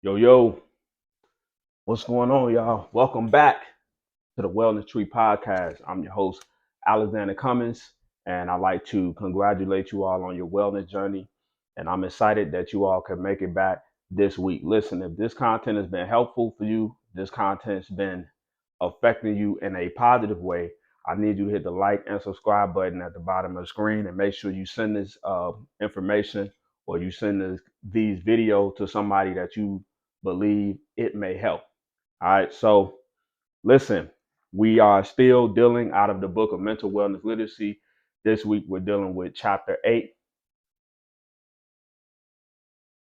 Yo, yo, what's going on, y'all? Welcome back to the Wellness Tree Podcast. I'm your host, Alexander Cummins, and I'd like to congratulate you all on your wellness journey. And I'm excited that you all can make it back this week. Listen, if this content has been helpful for you, this content's been affecting you in a positive way, I need you to hit the like and subscribe button at the bottom of the screen and make sure you send this information or you send these videos to somebody that you believe it may help. All right. So listen, we are still dealing out of the book of mental wellness literacy. This week we're dealing with chapter 8.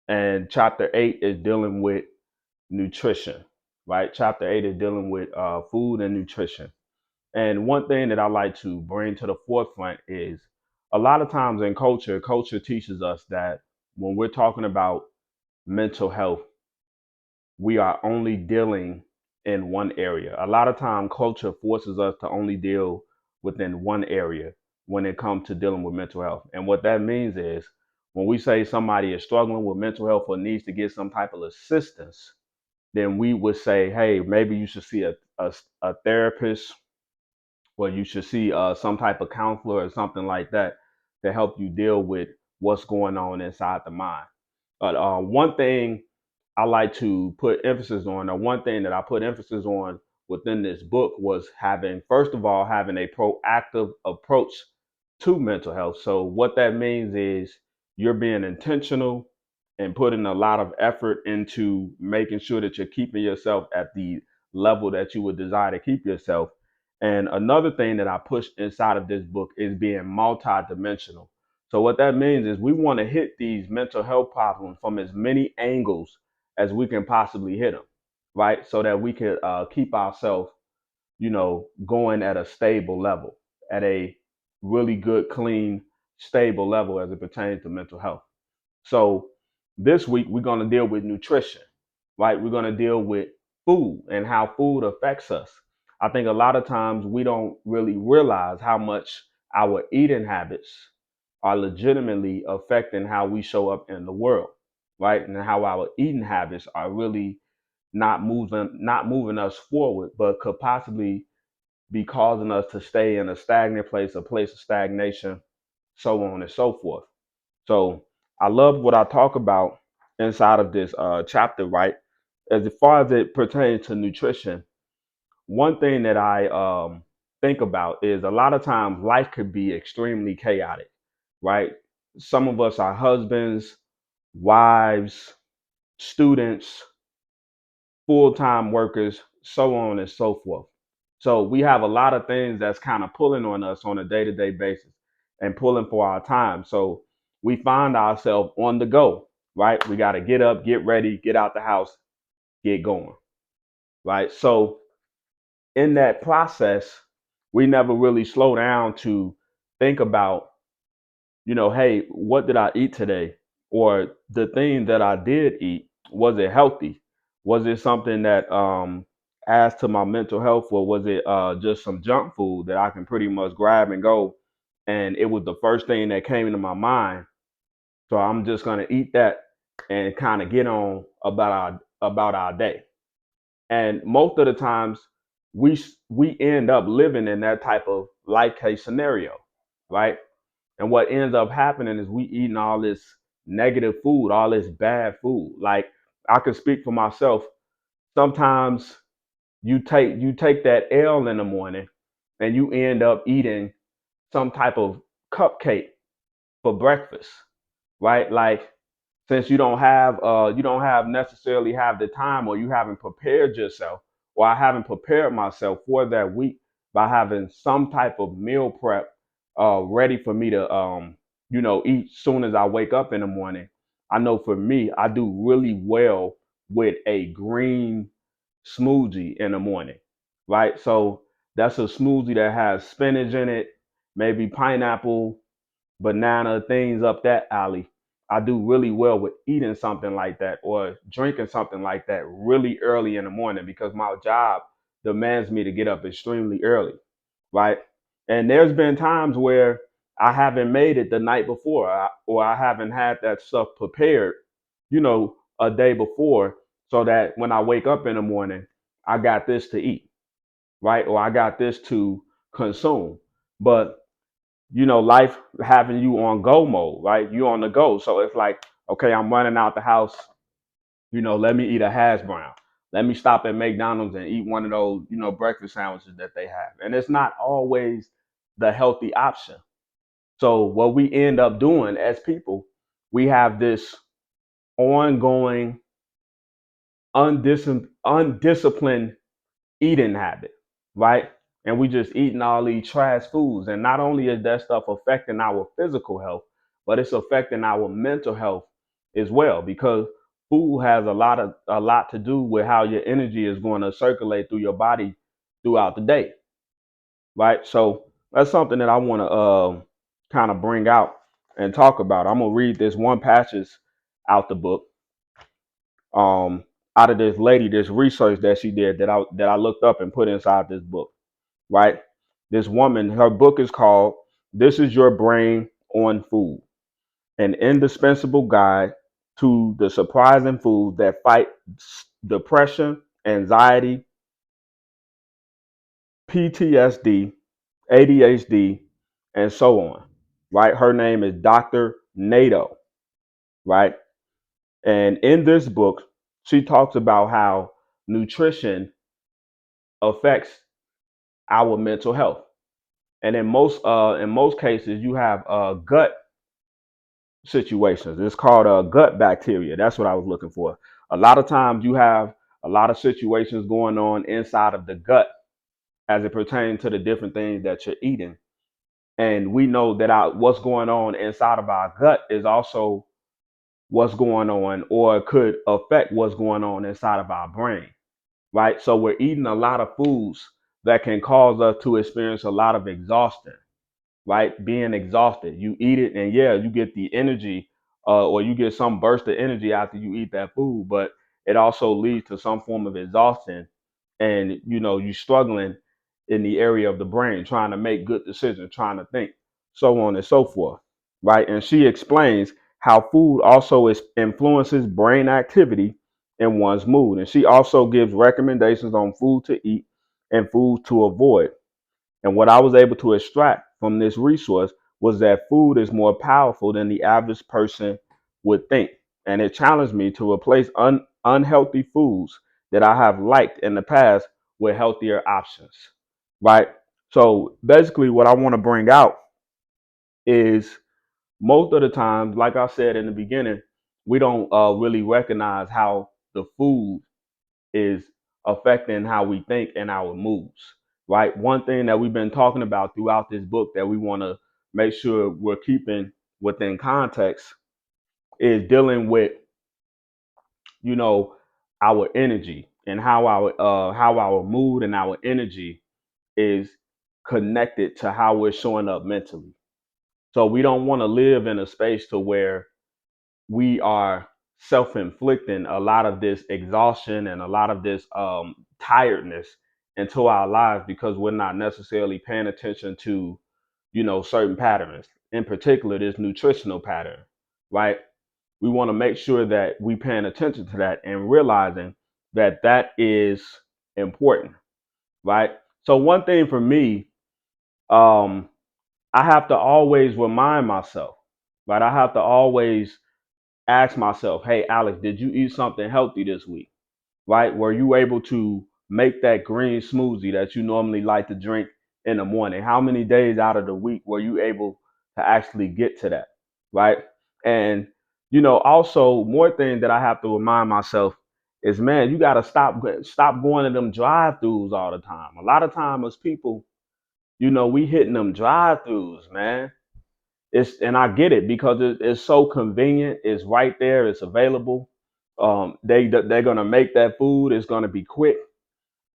And chapter 8 is dealing with nutrition, right? Chapter 8 is dealing with food and nutrition. And one thing that I like to bring to the forefront is a lot of times in culture teaches us that when we're talking about mental health, we are only dealing in one area. A lot of time culture forces us to only deal within one area when it comes to dealing with mental health. And what that means is when we say somebody is struggling with mental health or needs to get some type of assistance, then we would say, hey, maybe you should see a therapist or you should see some type of counselor or something like that to help you deal with what's going on inside the mind. But one thing I like to put emphasis on, or one thing that I put emphasis on within this book was having, first of all, having a proactive approach to mental health. So what that means is you're being intentional and putting a lot of effort into making sure that you're keeping yourself at the level that you would desire to keep yourself. And another thing that I push inside of this book is being multidimensional. So what that means is we want to hit these mental health problems from as many angles as we can possibly hit them, right? So that we can keep ourselves, going at a stable level, at a really good, clean, stable level as it pertains to mental health. So this week we're going to deal with nutrition, right? We're going to deal with food and how food affects us. I think a lot of times we don't really realize how much our eating habits are legitimately affecting how we show up in the world, right? And how our eating habits are really not moving us forward, but could possibly be causing us to stay in a stagnant place, a place of stagnation, so on and so forth. So I love what I talk about inside of this chapter, right? As far as it pertains to nutrition, one thing that I think about is a lot of times life could be extremely chaotic, right? Some of us are husbands, wives, students, full time workers, so on and so forth. So we have a lot of things that's kind of pulling on us on a day to day basis and pulling for our time. So we find ourselves on the go, right? We got to get up, get ready, get out the house, get going, right? So in that process, we never really slow down to think about, hey, what did I eat today? Or the thing that I did eat, was it healthy? Was it something that adds to my mental health, or was it just some junk food that I can pretty much grab and go? And it was the first thing that came into my mind. So I'm just gonna eat that and kind of get on about our day. And most of the times, we end up living in that type of life case scenario, right? And what ends up happening is we eating all this negative food, all this bad food. Like I could speak for myself. Sometimes you take that L in the morning and you end up eating some type of cupcake for breakfast, right? Like since you don't have necessarily have the time, or you haven't prepared yourself, or I haven't prepared myself for that week by having some type of meal prep ready for me to eat soon as I wake up in the morning. I know for me I do really well with a green smoothie in the morning, right? So that's a smoothie that has spinach in it, maybe pineapple, banana, things up that alley. I do really well with eating something like that or drinking something like that really early in the morning because my job demands me to get up extremely early, right? And there's been times where I haven't made it the night before, or I haven't had that stuff prepared, a day before. so that when I wake up in the morning, I got this to eat, right? Or I got this to consume. But life having you on go mode, right? You on the go. So it's like, okay, I'm running out the house, let me eat a hash brown. Let me stop at McDonald's and eat one of those, breakfast sandwiches that they have. And it's not always the healthy option. So what we end up doing as people, we have this ongoing undisciplined eating habit, right? And we just eating all these trash foods. And not only is that stuff affecting our physical health, but it's affecting our mental health as well, because food has a lot to do with how your energy is going to circulate through your body throughout the day, right? So that's something that I want to kind of bring out and talk about. I'm gonna read this one passage out the book, um, out of this lady, this research that she did that I looked up and put inside this book, right? This woman, her book is called "This Is Your Brain on Food: An Indispensable Guide to the Surprising Foods That Fight Depression, Anxiety, PTSD, ADHD, and so on." Right? Her name is Dr. Nato, right? And in this book, she talks about how nutrition affects our mental health. And in most cases, you have gut situations. It's called gut bacteria. That's what I was looking for. A lot of times, you have a lot of situations going on inside of the gut as it pertains to the different things that you're eating. And we know that what's going on inside of our gut is also what's going on, or could affect what's going on inside of our brain, right? So we're eating a lot of foods that can cause us to experience a lot of exhaustion, right? Being exhausted. You eat it, and yeah, you get the energy, or you get some burst of energy after you eat that food, but it also leads to some form of exhaustion, and you struggling in the area of the brain, trying to make good decisions, trying to think, so on and so forth, right? And she explains how food also influences brain activity and one's mood, and she also gives recommendations on food to eat and food to avoid. And what I was able to extract from this resource was that food is more powerful than the average person would think. And it challenged me to replace unhealthy foods that I have liked in the past with healthier options. Right? So basically, what I want to bring out is, most of the time, like I said in the beginning, we don't really recognize how the food is affecting how we think and our moods, right? One thing that we've been talking about throughout this book that we want to make sure we're keeping within context is dealing with, you know, our energy, and how our mood and our energy is connected to how we're showing up mentally. So we don't want to live in a space to where we are self-inflicting a lot of this exhaustion and a lot of this tiredness into our lives, because we're not necessarily paying attention to certain patterns, in particular this nutritional pattern, right? We want to make sure that we paying attention to that and realizing that that is important, right? So one thing for me, um I have to always remind myself, right? I have to always ask myself, hey, Alex, did you eat something healthy this week? Right? Were you able to make that green smoothie that you normally like to drink in the morning? How many days out of the week were you able to actually get to that? Right? And, also more thing that I have to remind myself is, man, you got to stop going to them drive-throughs all the time. A lot of time as people, we hitting them drive-throughs, man. And I get it, because it's so convenient. It's right there. It's available. They're gonna make that food. It's gonna be quick,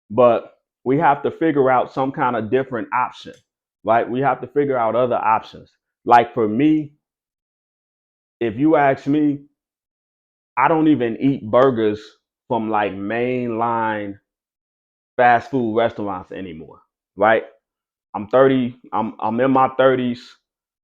but we have to figure out some kind of different option, right? We have to figure out other options. Like for me, if you ask me, I don't even eat burgers from like mainline fast food restaurants anymore, right? I'm 30. I'm in my 30s.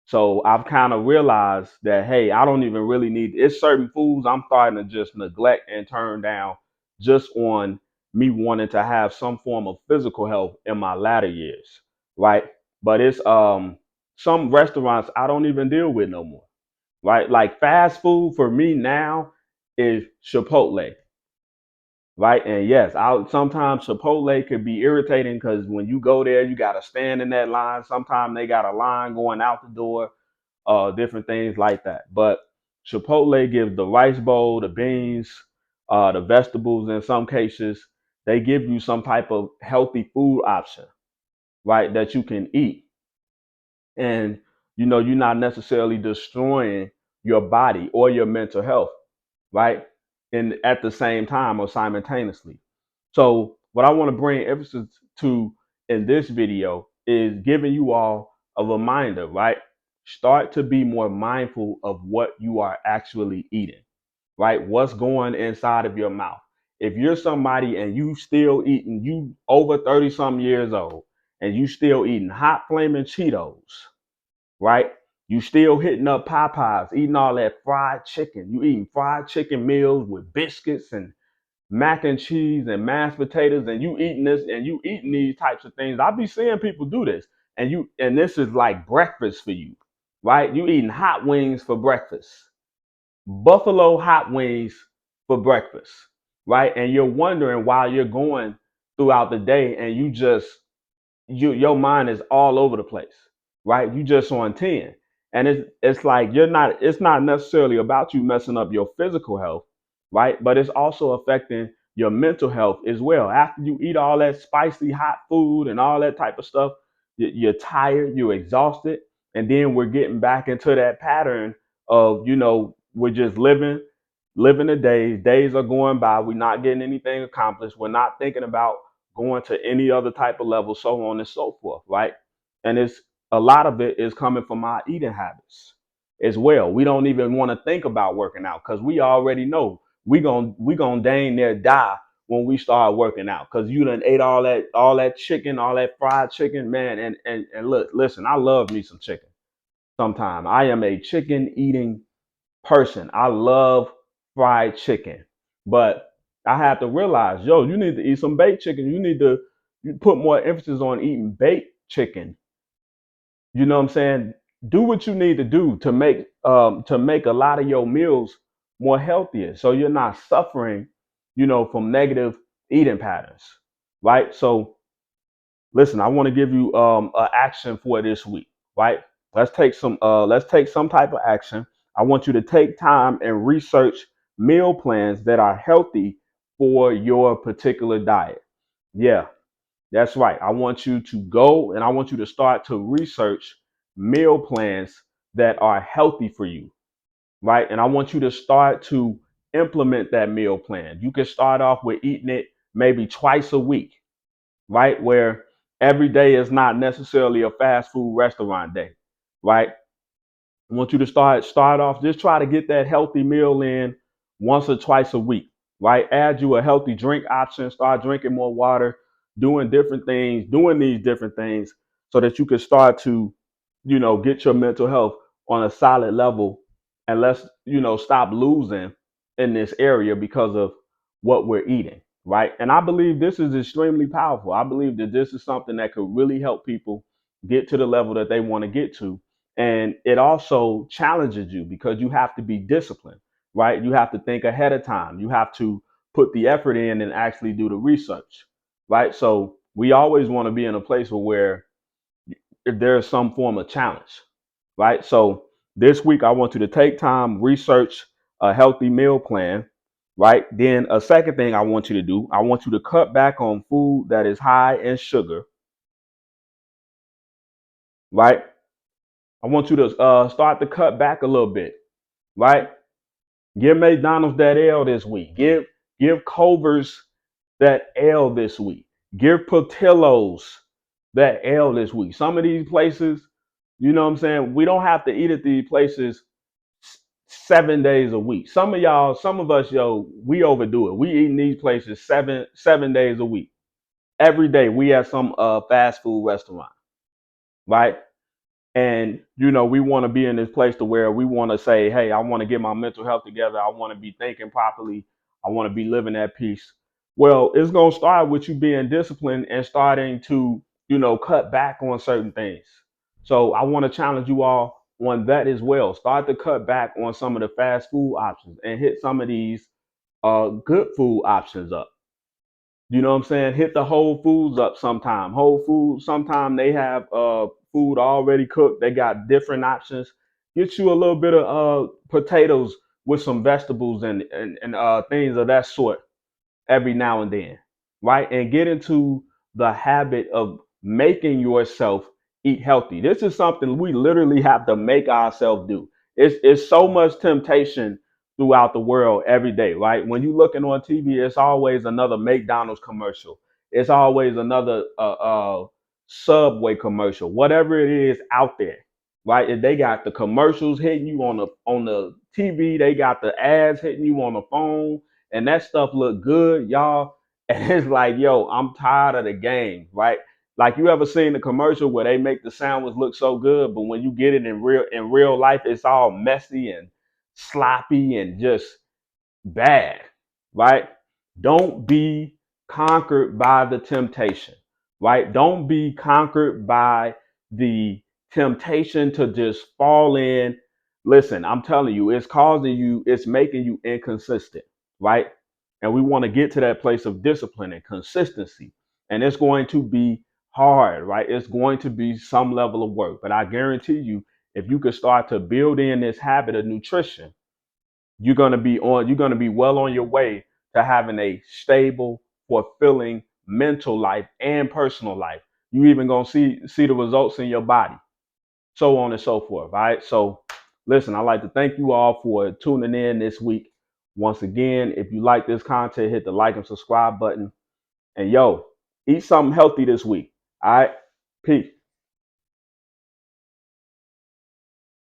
So I've kind of realized that, hey, I don't even really need, it's certain foods I'm starting to just neglect and turn down just on me wanting to have some form of physical health in my latter years, right? But it's some restaurants I don't even deal with no more, right? Like fast food for me now is Chipotle, right? And yes, I sometimes Chipotle could be irritating because when you go there, you got to stand in that line. Sometimes they got a line going out the door, different things like that. But Chipotle gives the rice bowl, the beans, the vegetables. In some cases, they give you some type of healthy food option, right, that you can eat, and you're not necessarily destroying your body or your mental health, right? And at the same time or simultaneously. So what I want to bring emphasis to in this video is giving you all a reminder, right? Start to be more mindful of what you are actually eating, right? What's going inside of your mouth. If you're somebody and you still eating, you over 30 some years old, and you still eating hot flaming Cheetos, right? You still hitting up Popeyes, eating all that fried chicken. You eating fried chicken meals with biscuits and mac and cheese and mashed potatoes, and you eating this and you eating these types of things. I be seeing people do this, and this is like breakfast for you, right? You eating hot wings for breakfast, buffalo hot wings for breakfast, right? And you're wondering why you're going throughout the day and your mind is all over the place, right? You just on 10. And it's like it's not necessarily about you messing up your physical health, right? But it's also affecting your mental health as well. After you eat all that spicy hot food and all that type of stuff, you're tired, you're exhausted, and then we're getting back into that pattern of, we're just living the days. Days are going by. We're not getting anything accomplished. We're not thinking about going to any other type of level, so on and so forth, right? And it's a lot of it is coming from our eating habits as well. We don't even want to think about working out because we already know we gonna dang near die when we start working out because you done ate all that chicken, all that fried chicken, man. And look, listen, I love me some chicken. Sometimes I am a chicken eating person. I love fried chicken, but I have to realize, yo, you need to eat some baked chicken. You need to put more emphasis on eating baked chicken. You know what I'm saying? Do what you need to do to make a lot of your meals more healthier, so you're not suffering, from negative eating patterns, right? So listen, I want to give you an action for this week, right? Let's take some type of action. I want you to take time and research meal plans that are healthy for your particular diet. Yeah, that's right. I want you to go and I want you to start to research meal plans that are healthy for you, right? And I want you to start to implement that meal plan. You can start off with eating it maybe twice a week, right? Where every day is not necessarily a fast food restaurant day, right? I want you to start off, just try to get that healthy meal in once or twice a week, right? Add you a healthy drink option, start drinking more water, doing these different things so that you can start to, get your mental health on a solid level, and let's, stop losing in this area because of what we're eating, right? And I believe this is extremely powerful. I believe that this is something that could really help people get to the level that they want to get to, and it also challenges you because you have to be disciplined, right? You have to think ahead of time. You have to put the effort in and actually do the research, right? So we always want to be in a place where if there is some form of challenge, right? So this week I want you to take time, research a healthy meal plan, right? Then a second thing I want you to do, I want you to cut back on food that is high in sugar, right? I want you to start to cut back a little bit, right? Give McDonald's that L this week. Give Culver's that L this week. Give Portillo's that L this week. Some of these places, you know what I'm saying? We don't have to eat at these places 7 days a week. Some of us, yo, we overdo it. We eat in these places seven days a week. Every day we at some fast food restaurant, right? And we want to be in this place to where we want to say, hey, I want to get my mental health together. I want to be thinking properly. I want to be living at peace. Well, it's gonna start with you being disciplined and starting to, cut back on certain things. So I want to challenge you all on that as well. Start to cut back on some of the fast food options and hit some of these good food options up. You know what I'm saying? Hit the Whole Foods up sometime. Whole Foods, sometime they have food already cooked. They got different options. Get you a little bit of potatoes with some vegetables and things of that sort every now and then, right? And get into the habit of making yourself eat healthy. This is something we literally have to make ourselves do. It's so much temptation throughout the world every day, right? When you're looking on TV, it's always another McDonald's commercial. It's always another Subway commercial, whatever it is out there, right? If they got the commercials hitting you on the TV, they got the ads hitting you on the phone, and that stuff look good, y'all. And it's like, yo, I'm tired of the game, right? Like you ever seen the commercial where they make the sandwich look so good, but when you get it in real life, it's all messy and sloppy and just bad, right? Don't be conquered by the temptation, right? Don't be conquered by the temptation to just fall in. Listen, I'm telling you, it's making you inconsistent, right? And we want to get to that place of discipline and consistency. And it's going to be hard, right? It's going to be some level of work. But I guarantee you, if you could start to build in this habit of nutrition, you're going to be well on your way to having a stable, fulfilling mental life and personal life. You even going to see the results in your body, so on and so forth. All right. So listen, I'd like to thank you all for tuning in this week. Once again, if you like this content, hit the like and subscribe button. And yo, eat something healthy this week. All right. Peace.